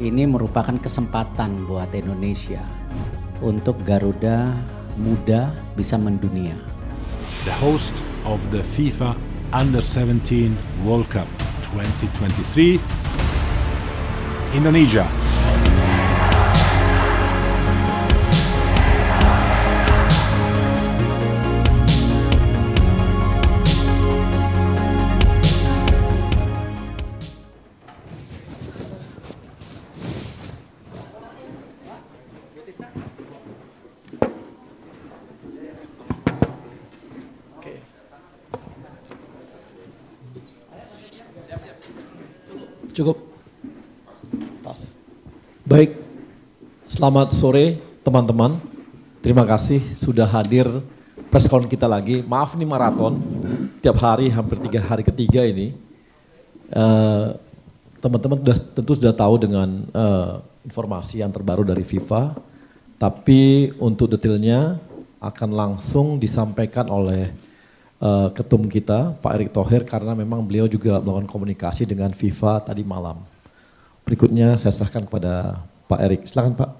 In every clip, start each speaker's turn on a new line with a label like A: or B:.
A: Ini merupakan kesempatan buat Indonesia untuk Garuda Muda bisa mendunia.
B: The host of the FIFA Under-17 World Cup 2023, Indonesia.
C: Cukup. Baik, selamat sore teman-teman. Terima kasih sudah hadir preskon kita lagi. Maaf nih maraton, tiap hari hampir 3 hari ketiga ini. Teman-teman tentu sudah tahu dengan informasi yang terbaru dari FIFA. Tapi untuk detailnya akan langsung disampaikan oleh ketum kita, Pak Erick Thohir, karena memang beliau juga melakukan komunikasi dengan FIFA tadi malam. Berikutnya saya serahkan kepada Pak Erick. Silakan Pak.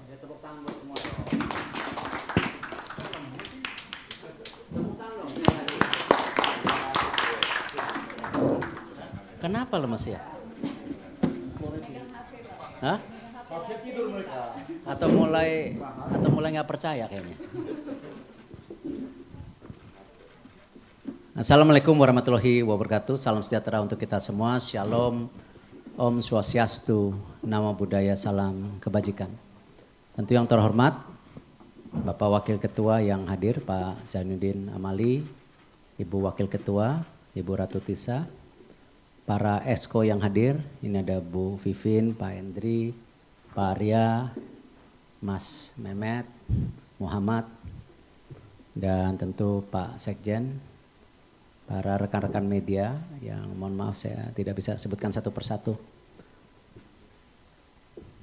A: Kenapa lemes ya? Hah? Atau mulai nggak percaya kayaknya. Assalamualaikum warahmatullahi wabarakatuh. Salam sejahtera untuk kita semua. Shalom, Om Swastiastu, Namo Buddhaya, salam kebajikan. Tentu yang terhormat, Bapak Wakil Ketua yang hadir, Pak Zainuddin Amali, Ibu Wakil Ketua, Ibu Ratu Tisa, para esko yang hadir, ini ada Bu Vivin, Pak Hendri, Pak Arya, Mas Mehmet, Muhammad, dan tentu Pak Sekjen, para rekan-rekan media yang mohon maaf saya tidak bisa sebutkan satu persatu.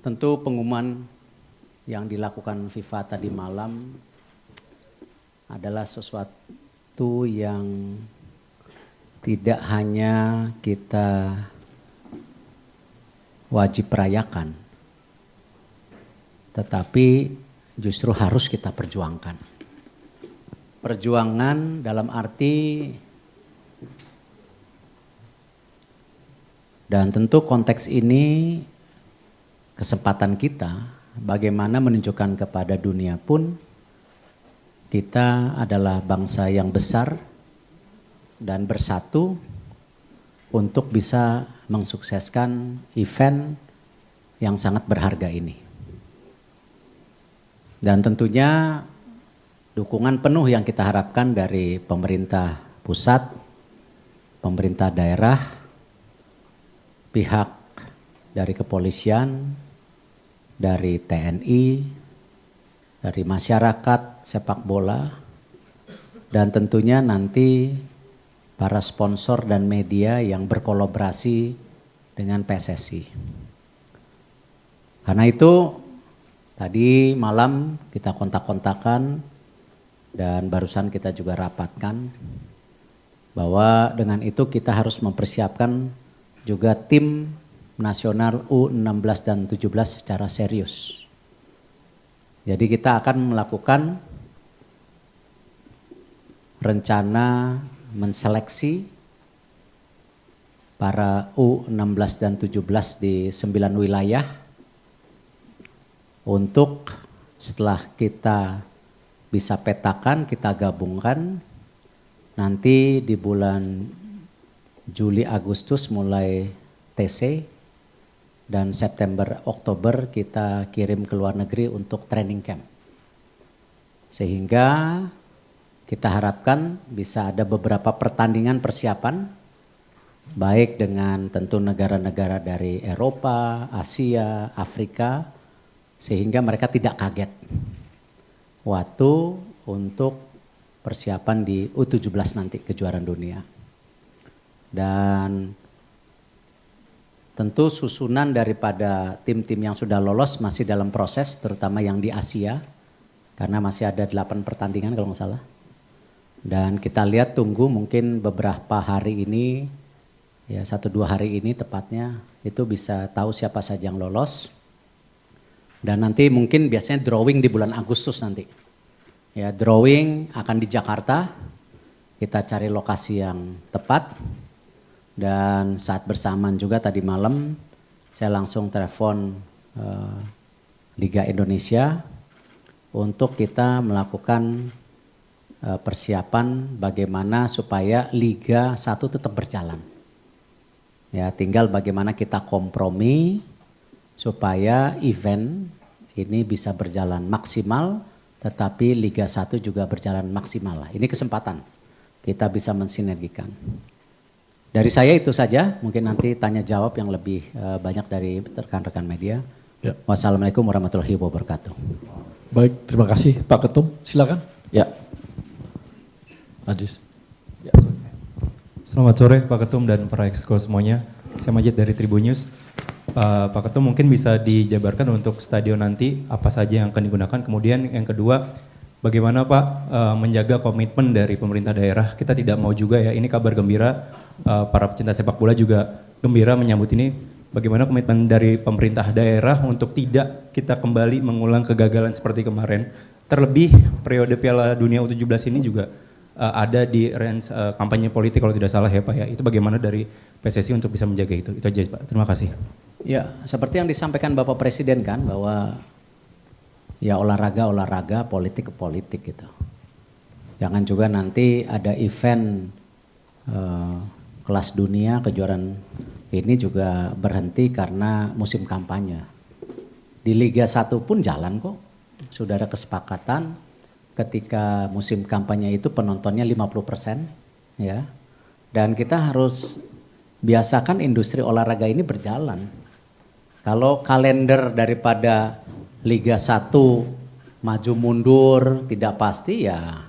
A: Tentu pengumuman yang dilakukan FIFA tadi malam adalah sesuatu yang tidak hanya kita wajib rayakan, tetapi justru harus kita perjuangkan. Perjuangan dalam arti dan tentu konteks ini kesempatan kita bagaimana menunjukkan kepada dunia pun kita adalah bangsa yang besar dan bersatu untuk bisa mensukseskan event yang sangat berharga ini. Dan tentunya dukungan penuh yang kita harapkan dari pemerintah pusat, pemerintah daerah, pihak dari kepolisian, dari TNI, dari masyarakat sepak bola, dan tentunya nanti para sponsor dan media yang berkolaborasi dengan PSSI. Karena itu tadi malam kita kontak-kontakan dan barusan kita juga rapatkan bahwa dengan itu kita harus mempersiapkan juga tim nasional U16 dan 17 secara serius. Jadi kita akan melakukan rencana menseleksi para U16 dan 17 di 9 wilayah untuk setelah kita bisa petakan, kita gabungkan nanti di bulan Juli Agustus mulai TC dan September Oktober kita kirim ke luar negeri untuk training camp. Sehingga kita harapkan bisa ada beberapa pertandingan persiapan baik dengan tentu negara-negara dari Eropa, Asia, Afrika sehingga mereka tidak kaget waktu untuk persiapan di U17 nanti kejuaraan dunia. Dan tentu susunan daripada tim-tim yang sudah lolos masih dalam proses, terutama yang di Asia, karena masih ada 8 pertandingan kalau nggak salah. Dan kita lihat tunggu mungkin beberapa hari ini, ya 1-2 hari ini tepatnya, itu bisa tahu siapa saja yang lolos. Dan nanti mungkin biasanya drawing di bulan Agustus nanti. Ya, drawing akan di Jakarta. Kita cari lokasi yang tepat. Dan saat bersamaan juga tadi malam saya langsung telepon Liga Indonesia untuk kita melakukan persiapan bagaimana supaya Liga 1 tetap berjalan. Ya, tinggal bagaimana kita kompromi supaya event ini bisa berjalan maksimal, tetapi Liga 1 juga berjalan maksimal. Ini kesempatan kita bisa mensinergikan. Dari saya itu saja, mungkin nanti tanya jawab yang lebih banyak dari rekan-rekan media.
C: Ya.
A: Wassalamualaikum warahmatullahi wabarakatuh.
C: Baik, terima kasih Pak Ketum. Silakan. Ya. Adis. Ya,
D: Selamat sore Pak Ketum dan para exco semuanya. Saya Majid dari Tribun News. Pak Ketum mungkin bisa dijabarkan untuk stadion nanti apa saja yang akan digunakan. Kemudian yang kedua, bagaimana Pak menjaga komitmen dari pemerintah daerah. Kita tidak mau juga ya, ini kabar gembira, para pecinta sepak bola juga gembira menyambut ini. Bagaimana komitmen dari pemerintah daerah untuk tidak kita kembali mengulang kegagalan seperti kemarin. Terlebih periode Piala Dunia U17 ini juga ada di range kampanye politik kalau tidak salah ya Pak ya. Itu bagaimana dari PSSI untuk bisa menjaga itu? Itu aja Pak, terima kasih.
A: Ya, seperti yang disampaikan Bapak Presiden kan, bahwa ya olahraga, politik ke politik gitu. Jangan juga nanti ada event kelas dunia, kejuaraan ini juga berhenti karena musim kampanye. Di Liga 1 pun jalan kok, sudah ada kesepakatan ketika musim kampanye itu penontonnya 50%, ya. Dan kita harus biasakan industri olahraga ini berjalan. Kalau kalender daripada Liga 1 maju mundur tidak pasti, ya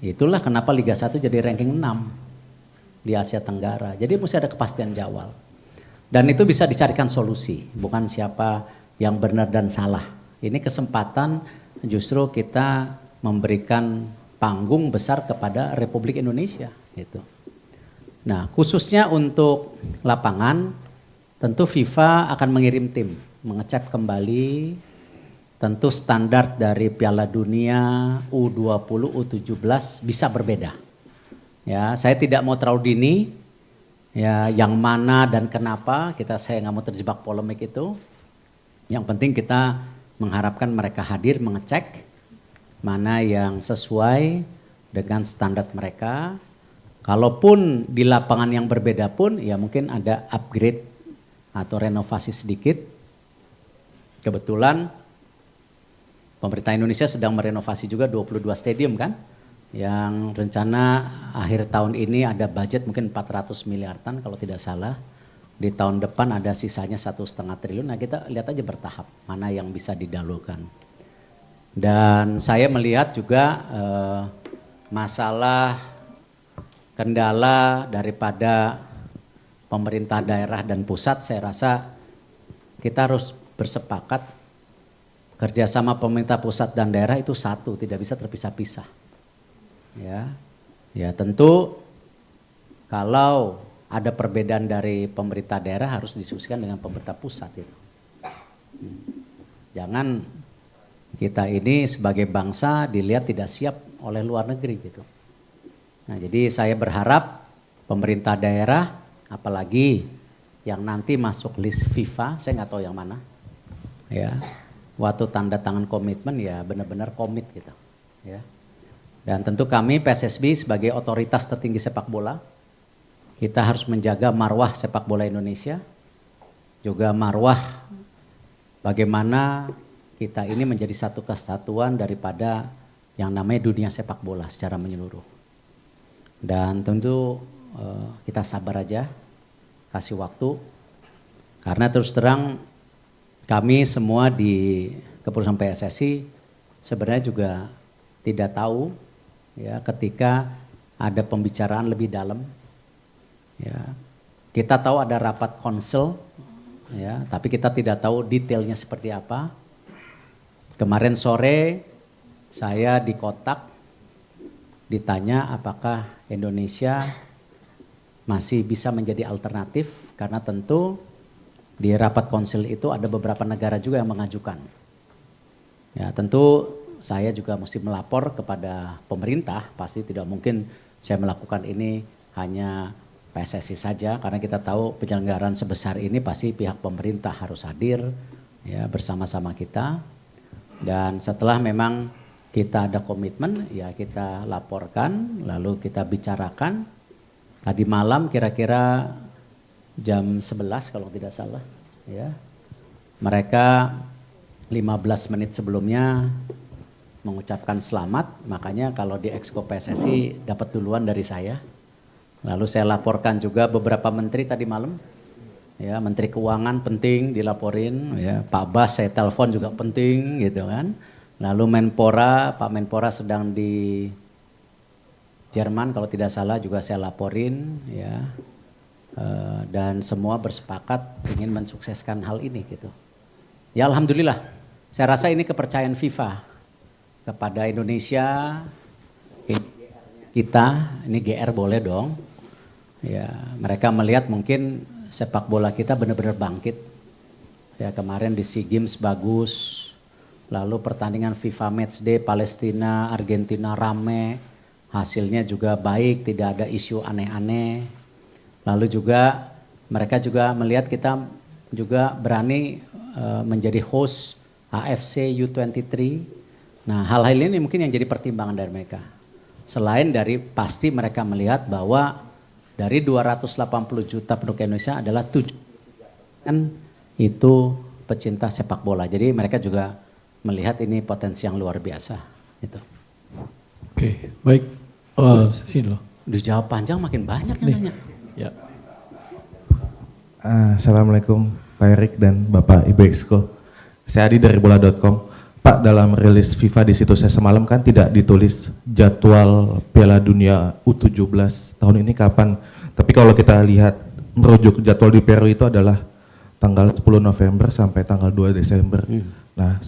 A: itulah kenapa Liga 1 jadi ranking 6 di Asia Tenggara. Jadi mesti ada kepastian jawab. Dan itu bisa dicarikan solusi, bukan siapa yang benar dan salah. Ini kesempatan justru kita memberikan panggung besar kepada Republik Indonesia gitu. Nah, khususnya untuk lapangan, tentu FIFA akan mengirim tim mengecek kembali tentu standar dari Piala Dunia U20, U17 bisa berbeda. Ya, saya tidak mau terlalu dini, ya yang mana dan kenapa saya nggak mau terjebak polemik itu. Yang penting kita mengharapkan mereka hadir mengecek mana yang sesuai dengan standar mereka. Kalaupun di lapangan yang berbeda pun ya mungkin ada upgrade atau renovasi sedikit. Kebetulan pemerintah Indonesia sedang merenovasi juga 22 stadium kan. Yang rencana akhir tahun ini ada budget mungkin 400 miliaran kalau tidak salah. Di tahun depan ada sisanya 1,5 triliun. Nah kita lihat aja bertahap mana yang bisa didahulukan. Dan saya melihat juga masalah kendala daripada pemerintah daerah dan pusat, saya rasa kita harus bersepakat kerjasama pemerintah pusat dan daerah itu satu, tidak bisa terpisah-pisah. Ya tentu kalau ada perbedaan dari pemerintah daerah harus diskusikan dengan pemerintah pusat itu. Jangan kita ini sebagai bangsa dilihat tidak siap oleh luar negeri gitu. Nah, jadi saya berharap pemerintah daerah, apalagi yang nanti masuk list FIFA, saya nggak tahu yang mana, ya, waktu tanda tangan komitmen ya benar-benar komit gitu, ya. Dan tentu kami PSSB sebagai otoritas tertinggi sepak bola, kita harus menjaga marwah sepak bola Indonesia, juga marwah bagaimana kita ini menjadi satu kesatuan daripada yang namanya dunia sepak bola secara menyeluruh. Dan tentu kita sabar aja, kasih waktu. Karena terus terang kami semua di keputusan PSSI sebenarnya juga tidak tahu ya ketika ada pembicaraan lebih dalam. Ya, kita tahu ada rapat konsel, ya, tapi kita tidak tahu detailnya seperti apa. Kemarin sore saya di Kotak ditanya apakah Indonesia masih bisa menjadi alternatif, karena tentu di rapat konsil itu ada beberapa negara juga yang mengajukan. Ya, tentu saya juga mesti melapor kepada pemerintah, pasti tidak mungkin saya melakukan ini hanya PSSI saja, karena kita tahu penyelenggaraan sebesar ini pasti pihak pemerintah harus hadir ya bersama-sama kita. Dan setelah memang kita ada komitmen, ya kita laporkan, lalu kita bicarakan. Tadi malam kira-kira jam 11 kalau tidak salah, ya. Mereka 15 menit sebelumnya mengucapkan selamat, makanya kalau di Exco PSSI dapat duluan dari saya. Lalu saya laporkan juga beberapa menteri tadi malam, ya Menteri Keuangan penting dilaporin, ya Pak Bas saya telepon juga penting gitu kan. Lalu Menpora, Pak Menpora sedang di Jerman kalau tidak salah juga saya laporin, ya dan semua bersepakat ingin mensukseskan hal ini gitu. Ya alhamdulillah, saya rasa ini kepercayaan FIFA kepada Indonesia, kita, ini GR boleh dong. Ya, mereka melihat mungkin sepak bola kita benar-benar bangkit. Ya, kemarin di SEA Games bagus. Lalu pertandingan FIFA Matchday Palestina, Argentina rame. Hasilnya juga baik, tidak ada isu aneh-aneh. Lalu juga mereka juga melihat kita juga berani menjadi host AFC U23. Nah, hal-hal ini mungkin yang jadi pertimbangan dari mereka. Selain dari pasti mereka melihat bahwa dari 280 juta penduduk Indonesia adalah 7% itu pecinta sepak bola. Jadi mereka juga melihat ini potensi yang luar biasa. Gitu.
C: Oke, baik. Sini loh.
A: Dijawab panjang makin banyak yang nanya.
C: Ya.
E: Assalamualaikum Pak Erik dan Bapak Ibu Exco. Saya Adi dari bola.com. Pak, dalam rilis FIFA di situs saya semalam kan tidak ditulis jadwal Piala Dunia U17 tahun ini kapan. Tapi kalau kita lihat merujuk jadwal di Peru itu adalah tanggal 10 November sampai tanggal 2 Desember. Nah,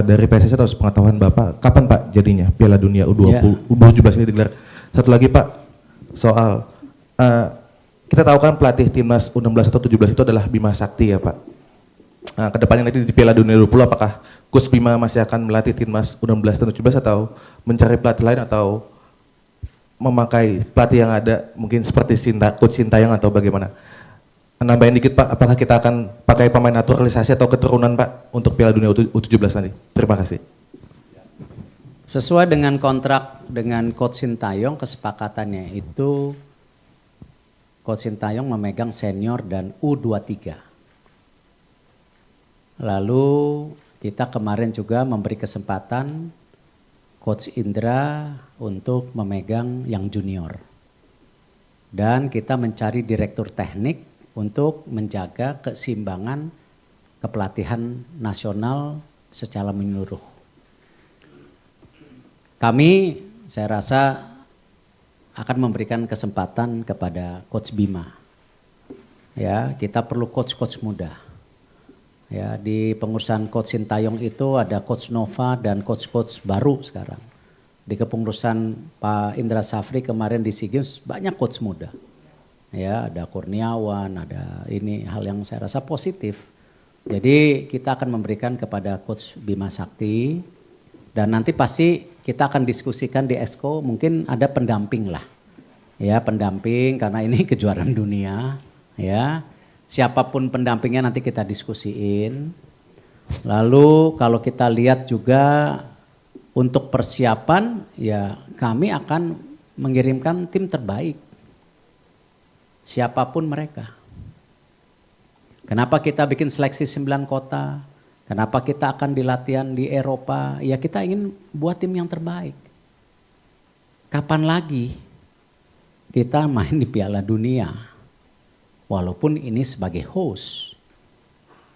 E: dari PSSI atau pengetahuan Bapak, kapan Pak jadinya Piala Dunia U17 ini digelar? Satu lagi Pak, soal kita tahu kan pelatih timnas U16 atau 17 itu adalah Bima Sakti ya Pak. Nah, kedepannya nanti di Piala Dunia 20 apakah Coach Bima masih akan melatih timnas U16 dan 17 atau mencari pelatih lain atau memakai pelatih yang ada mungkin seperti Coach Sintayong atau bagaimana? Nambahin dikit Pak, apakah kita akan pakai pemain naturalisasi atau keturunan Pak untuk Piala Dunia U17 nanti? Terima kasih.
A: Sesuai dengan kontrak dengan Coach Sintayong, kesepakatannya itu Coach Sintayong memegang senior dan U23. Lalu kita kemarin juga memberi kesempatan Coach Indra untuk memegang yang junior. Dan kita mencari direktur teknik untuk menjaga keseimbangan kepelatihan nasional secara menyeluruh. Kami, saya rasa akan memberikan kesempatan kepada Coach Bima. Ya, kita perlu coach-coach muda. Ya, di pengurusan Coach Sintayong itu ada Coach Nova dan coach-coach baru sekarang. Di kepengurusan Pak Indra Safri kemarin di SEA Games banyak coach muda. Ya, ada Kurniawan, ada ini hal yang saya rasa positif. Jadi kita akan memberikan kepada Coach Bima Sakti dan nanti pasti kita akan diskusikan di Exco mungkin ada pendamping lah. Ya, pendamping karena ini kejuaraan dunia, ya. Siapapun pendampingnya nanti kita diskusiin. Lalu kalau kita lihat juga untuk persiapan ya kami akan mengirimkan tim terbaik. Siapapun mereka. Kenapa kita bikin seleksi 9 kota? Kenapa kita akan dilatihan di Eropa? Ya kita ingin buat tim yang terbaik. Kapan lagi kita main di Piala Dunia? Walaupun ini sebagai host.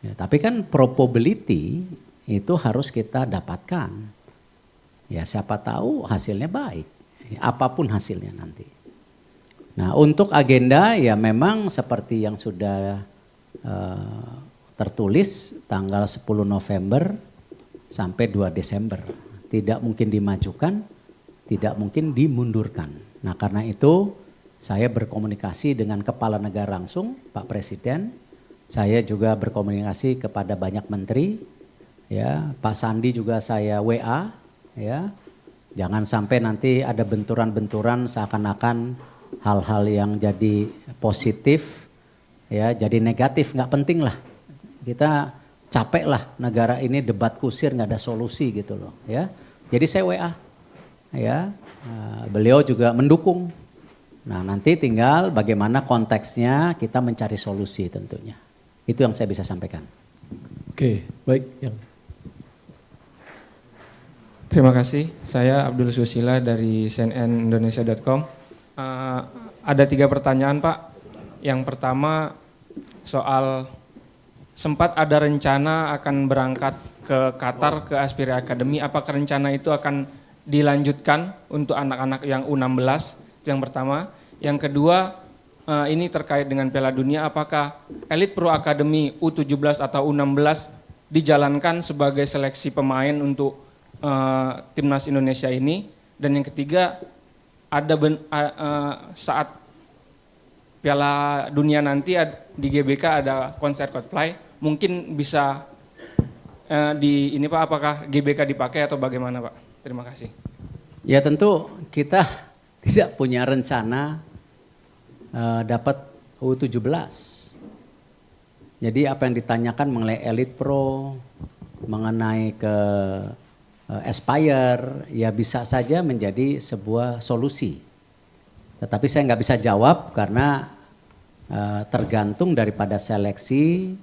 A: Ya, tapi kan probability itu harus kita dapatkan. Ya siapa tahu hasilnya baik. Ya, apapun hasilnya nanti. Nah untuk agenda ya memang seperti yang sudah tertulis tanggal 10 November sampai 2 Desember. Tidak mungkin dimajukan, tidak mungkin dimundurkan. Nah karena itu saya berkomunikasi dengan kepala negara langsung, Pak Presiden, Saya juga berkomunikasi kepada banyak menteri, ya, Pak Sandi juga saya WA, ya. Jangan sampai nanti ada benturan-benturan seakan-akan hal-hal yang jadi positif, ya, jadi negatif, nggak penting lah. Kita capek lah negara ini debat kusir nggak ada solusi gitu loh, ya. Jadi saya WA, ya, beliau juga mendukung. Nah nanti tinggal bagaimana konteksnya kita mencari solusi tentunya. Itu yang saya bisa sampaikan.
C: Oke, baik. Yang
F: Terima kasih, saya Abdul Susila dari cnnindonesia.com. Ada 3 pertanyaan Pak. Yang pertama soal sempat ada rencana akan berangkat ke Qatar ke Aspiri Academy. Apakah rencana itu akan dilanjutkan untuk anak-anak yang U16? Itu yang pertama. Yang kedua, ini terkait dengan Piala Dunia, apakah Elite Pro Academy U17 atau U16 dijalankan sebagai seleksi pemain untuk timnas Indonesia ini? Dan yang ketiga, ada saat Piala Dunia nanti di GBK ada konser Coldplay, mungkin bisa di ini Pak, apakah GBK dipakai atau bagaimana Pak? Terima kasih.
A: Ya tentu kita tidak punya rencana dapat U17. Jadi apa yang ditanyakan mengenai Elite Pro, mengenai ke Aspire, ya bisa saja menjadi sebuah solusi. Tetapi saya nggak bisa jawab karena tergantung daripada seleksi,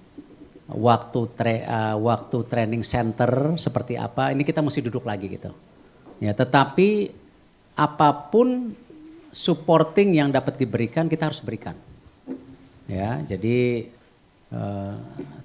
A: waktu training center seperti apa, ini kita mesti duduk lagi gitu. Ya, tetapi apapun supporting yang dapat diberikan kita harus berikan. Ya, jadi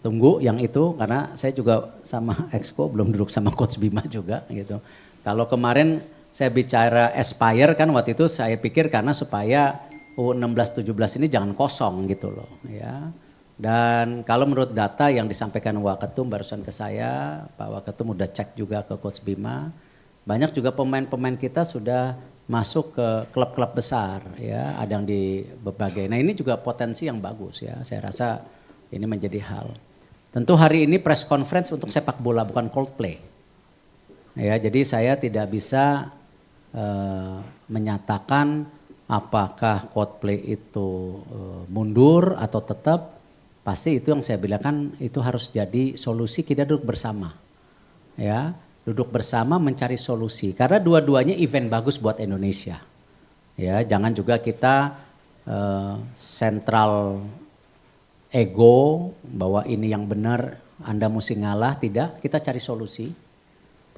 A: tunggu yang itu karena saya juga sama Exco belum duduk sama Coach Bima juga gitu. Kalau kemarin saya bicara Aspire kan waktu itu saya pikir karena supaya U16 17 ini jangan kosong gitu loh ya. Dan kalau menurut data yang disampaikan Waketum barusan ke saya, Pak Waketum udah cek juga ke Coach Bima, banyak juga pemain-pemain kita sudah masuk ke klub-klub besar ya, ada yang di berbagai. Nah ini juga potensi yang bagus ya, saya rasa ini menjadi hal. Tentu hari ini press conference untuk sepak bola bukan Coldplay. Ya, jadi saya tidak bisa menyatakan apakah Coldplay itu mundur atau tetap. Pasti itu yang saya bilang kan itu harus jadi solusi, kita duduk bersama. Ya, duduk bersama mencari solusi karena dua-duanya event bagus buat Indonesia. Ya, jangan juga kita sentral ego bahwa ini yang benar, Anda mesti ngalah, tidak, kita cari solusi.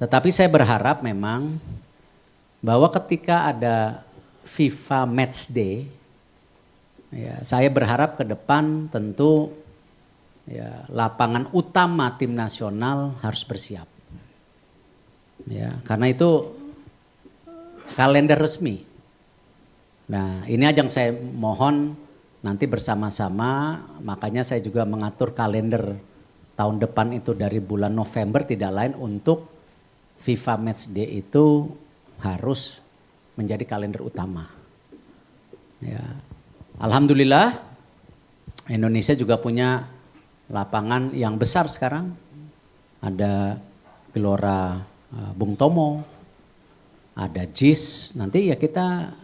A: Tetapi saya berharap memang bahwa ketika ada FIFA Match Day, ya, saya berharap ke depan tentu ya, lapangan utama tim nasional harus bersiap. Ya, karena itu kalender resmi. Nah, ini aja yang saya mohon nanti bersama-sama, makanya saya juga mengatur kalender tahun depan itu dari bulan November tidak lain untuk FIFA Match Day itu harus menjadi kalender utama. Ya. Alhamdulillah Indonesia juga punya lapangan yang besar sekarang. Ada Gelora Bung Tomo, ada JIS, nanti ya kita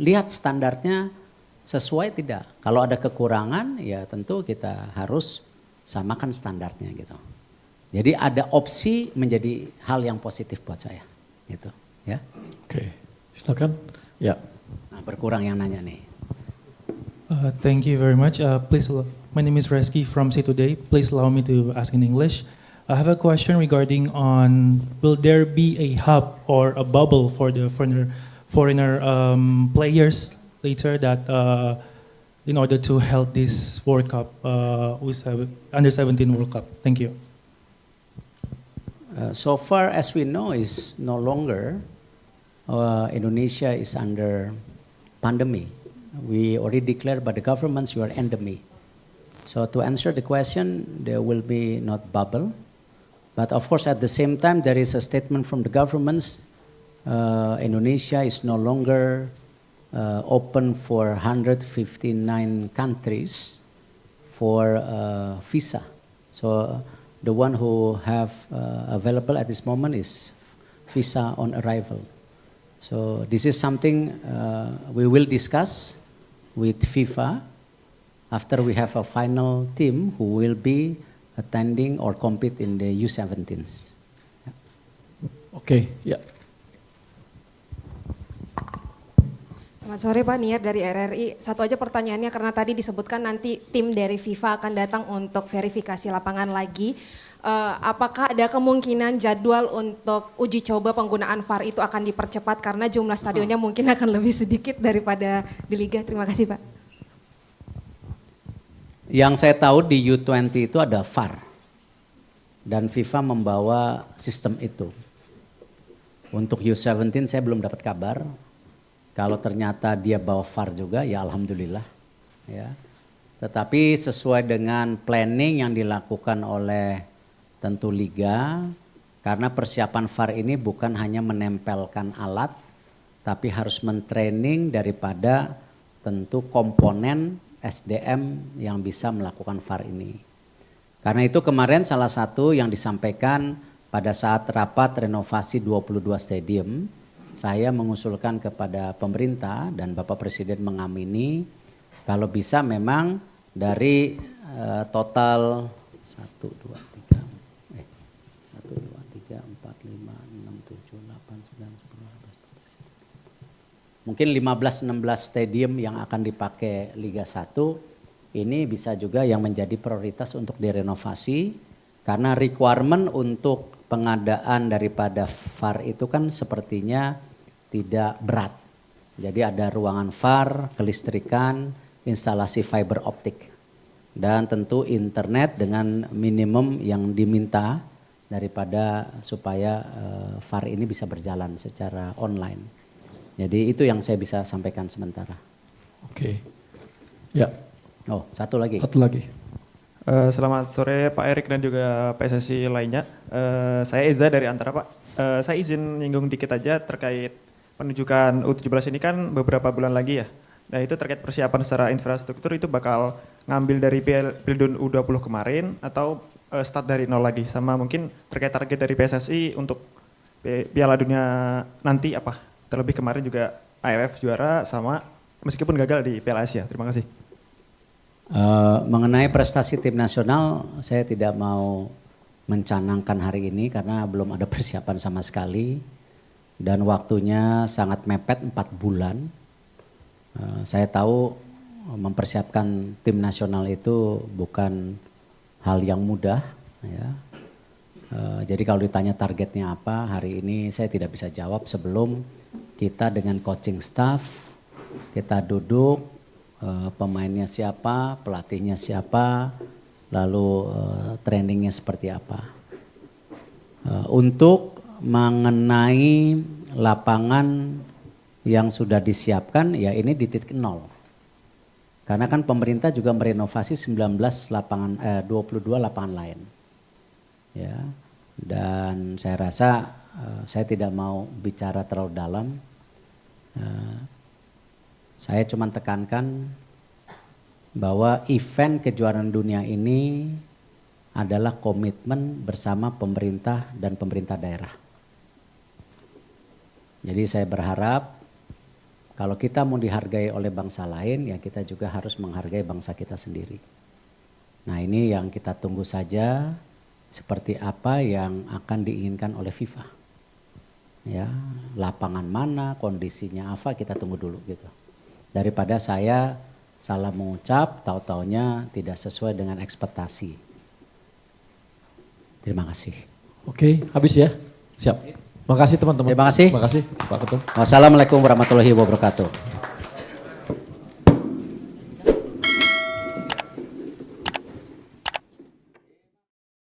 A: lihat standarnya sesuai tidak. Kalau ada kekurangan ya tentu kita harus samakan standarnya gitu. Jadi ada opsi menjadi hal yang positif buat saya gitu ya.
C: Oke, silakan. Ya.
A: Nah, berkurang yang nanya nih.
G: Thank you very much. My name is Reski from Say Today. Please allow me to ask in English. I have a question regarding on will there be a hub or a bubble for the foreigner players later that in order to hold this World Cup, under 17 World Cup? Thank you.
A: So far as we know is no longer Indonesia is under pandemic. We already declared by the governments we are endemic. So to answer the question, there will be not bubble, but of course at the same time there is a statement from the governments. Indonesia is no longer open for 159 countries for visa. So the one who have available at this moment is visa on arrival. So this is something we will discuss with FIFA after we have a final team who will be attending or compete in the U17s.
C: Oke, ya.
H: Selamat sore Pak, Niar dari RRI. Satu aja pertanyaannya karena tadi disebutkan nanti tim dari FIFA akan datang untuk verifikasi lapangan lagi. Apakah ada kemungkinan jadwal untuk uji coba penggunaan VAR itu akan dipercepat karena jumlah stadionnya mungkin akan lebih sedikit daripada di Liga? Terima kasih Pak.
A: Yang saya tahu di U20 itu ada VAR dan FIFA membawa sistem itu. Untuk U17 saya belum dapat kabar. Kalau ternyata dia bawa VAR juga, ya alhamdulillah. Ya. Tetapi sesuai dengan planning yang dilakukan oleh tentu liga, karena persiapan VAR ini bukan hanya menempelkan alat, tapi harus mentraining daripada tentu komponen SDM yang bisa melakukan VAR ini. Karena itu kemarin salah satu yang disampaikan pada saat rapat renovasi 22 stadium, saya mengusulkan kepada pemerintah dan Bapak Presiden mengamini kalau bisa memang dari total 1, 2, 3, 4, 5, 6, 7, 8, 9, 10, 11, 12. Mungkin 15-16 stadium yang akan dipakai Liga 1 ini bisa juga yang menjadi prioritas untuk direnovasi karena requirement untuk pengadaan daripada VAR itu kan sepertinya tidak berat. Jadi ada ruangan VAR, kelistrikan, instalasi fiber optik dan tentu internet dengan minimum yang diminta daripada supaya VAR ini bisa berjalan secara online. Jadi itu yang saya bisa sampaikan sementara.
C: Oke. Ya.
A: Oh, satu lagi.
C: Satu lagi.
I: Selamat sore Pak Erik dan juga PSSI lainnya. Saya Eza dari Antara Pak. Saya izin nyinggung dikit aja terkait penunjukan U17 ini kan beberapa bulan lagi ya. Nah itu terkait persiapan secara infrastruktur itu bakal ngambil dari Pildun U20 kemarin atau start dari nol lagi, sama mungkin terkait target dari PSSI untuk Piala Dunia nanti apa? Terlebih kemarin juga AFF juara sama meskipun gagal di Piala Asia. Terima kasih.
A: Mengenai prestasi tim nasional saya tidak mau mencanangkan hari ini karena belum ada persiapan sama sekali dan waktunya sangat mepet 4 bulan. Saya tahu mempersiapkan tim nasional itu bukan hal yang mudah ya. Jadi kalau ditanya targetnya apa hari ini saya tidak bisa jawab sebelum kita dengan coaching staff kita duduk pemainnya siapa, pelatihnya siapa, lalu trainingnya seperti apa. Untuk mengenai lapangan yang sudah disiapkan ya ini di titik nol. Karena kan pemerintah juga merenovasi 22 lapangan lain. Ya. Dan saya rasa saya tidak mau bicara terlalu dalam. Saya cuma tekankan bahwa event kejuaraan dunia ini adalah komitmen bersama pemerintah dan pemerintah daerah. Jadi saya berharap kalau kita mau dihargai oleh bangsa lain, ya kita juga harus menghargai bangsa kita sendiri. Nah ini yang kita tunggu saja seperti apa yang akan diinginkan oleh FIFA. Ya, lapangan mana, kondisinya apa, kita tunggu dulu gitu. Daripada saya salah mengucap, tahu-taunya tidak sesuai dengan ekspektasi. Terima kasih.
C: Oke, habis ya? Siap. Makasih teman-teman.
A: Terima kasih.
C: Makasih Pak Ketum.
A: Wassalamualaikum warahmatullahi wabarakatuh.